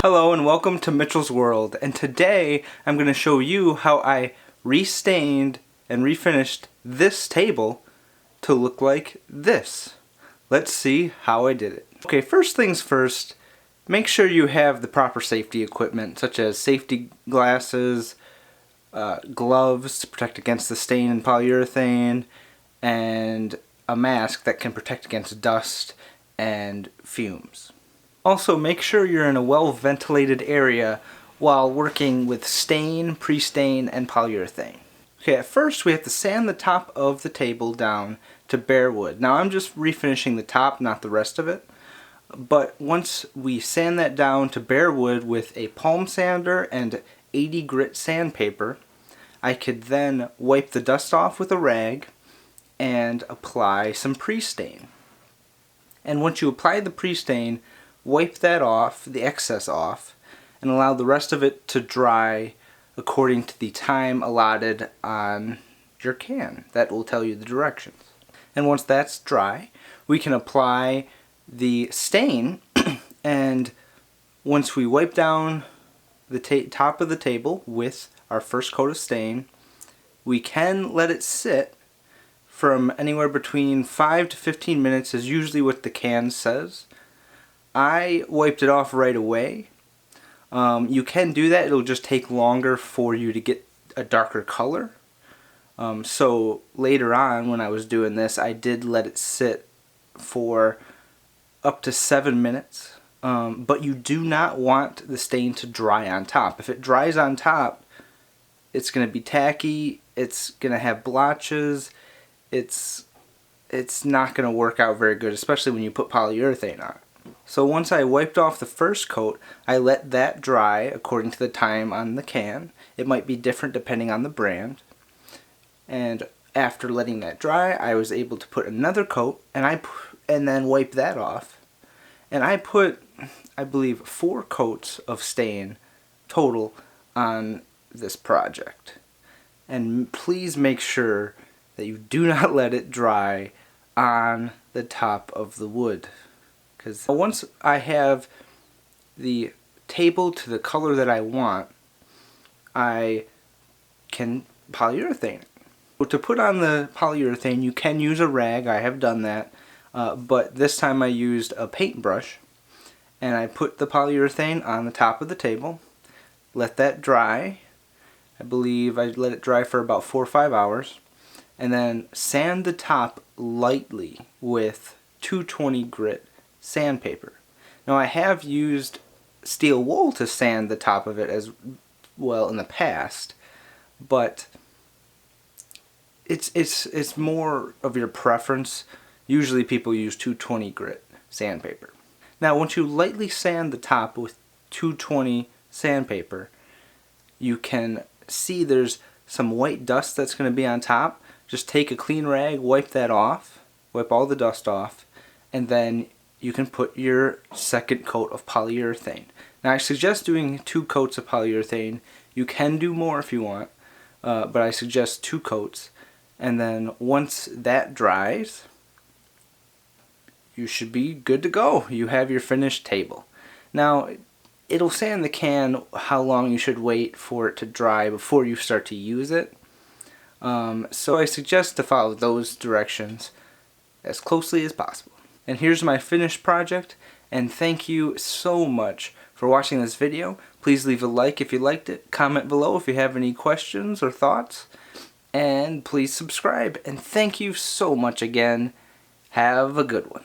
Hello and welcome to Mitchell's World, and today I'm going to show you how I restained and refinished this table to look like this. Let's see how I did it. Okay, first things first, make sure you have the proper safety equipment such as safety glasses, gloves to protect against the stain in polyurethane, and a mask that can protect against dust and fumes. Also, make sure you're in a well-ventilated area while working with stain, pre-stain, and polyurethane. Okay, at first we have to sand the top of the table down to bare wood. Now I'm just refinishing the top, not the rest of it. But once we sand that down to bare wood with a palm sander and 80 grit sandpaper, I could then wipe the dust off with a rag and apply some pre-stain. And once you apply the pre-stain, wipe that off, the excess off, and allow the rest of it to dry according to the time allotted on your can. That will tell you the directions. And once that's dry, we can apply the stain, and once we wipe down the top of the table with our first coat of stain, we can let it sit from anywhere between 5 to 15 minutes is usually what the can says. I wiped it off right away. You can do that, it'll just take longer for you to get a darker color. So later on when I was doing this, I did let it sit for up to 7 minutes. But you do not want the stain to dry on top. If it dries on top, it's going to be tacky, it's going to have blotches, it's not going to work out very good, especially when you put polyurethane on it. So once I wiped off the first coat, I let that dry according to the time on the can. It might be different depending on the brand. And after letting that dry, I was able to put another coat and then wipe that off. And I put, I believe, 4 coats of stain total on this project. And please make sure that you do not let it dry on the top of the wood. Because once I have the table to the color that I want, I can polyurethane it. So to put on the polyurethane, you can use a rag. I have done that. But this time I used a paintbrush. And I put the polyurethane on the top of the table. Let that dry. I believe I let it dry for about 4 or 5 hours. And then sand the top lightly with 220 grit sandpaper. Now I have used steel wool to sand the top of it as well in the past, but it's more of your preference. Usually people use 220 grit sandpaper. Now once you lightly sand the top with 220 sandpaper, you can see there's some white dust that's going to be on top. Just take a clean rag, wipe that off, wipe all the dust off, and then you can put your second coat of polyurethane. Now I suggest doing 2 coats of polyurethane. You can do more if you want, but I suggest 2 coats. And then once that dries, you should be good to go. You have your finished table. Now it'll say on the can how long you should wait for it to dry before you start to use it. So I suggest to follow those directions as closely as possible. And here's my finished project, and thank you so much for watching this video. Please leave a like if you liked it, comment below if you have any questions or thoughts, and please subscribe. And thank you so much again. Have a good one.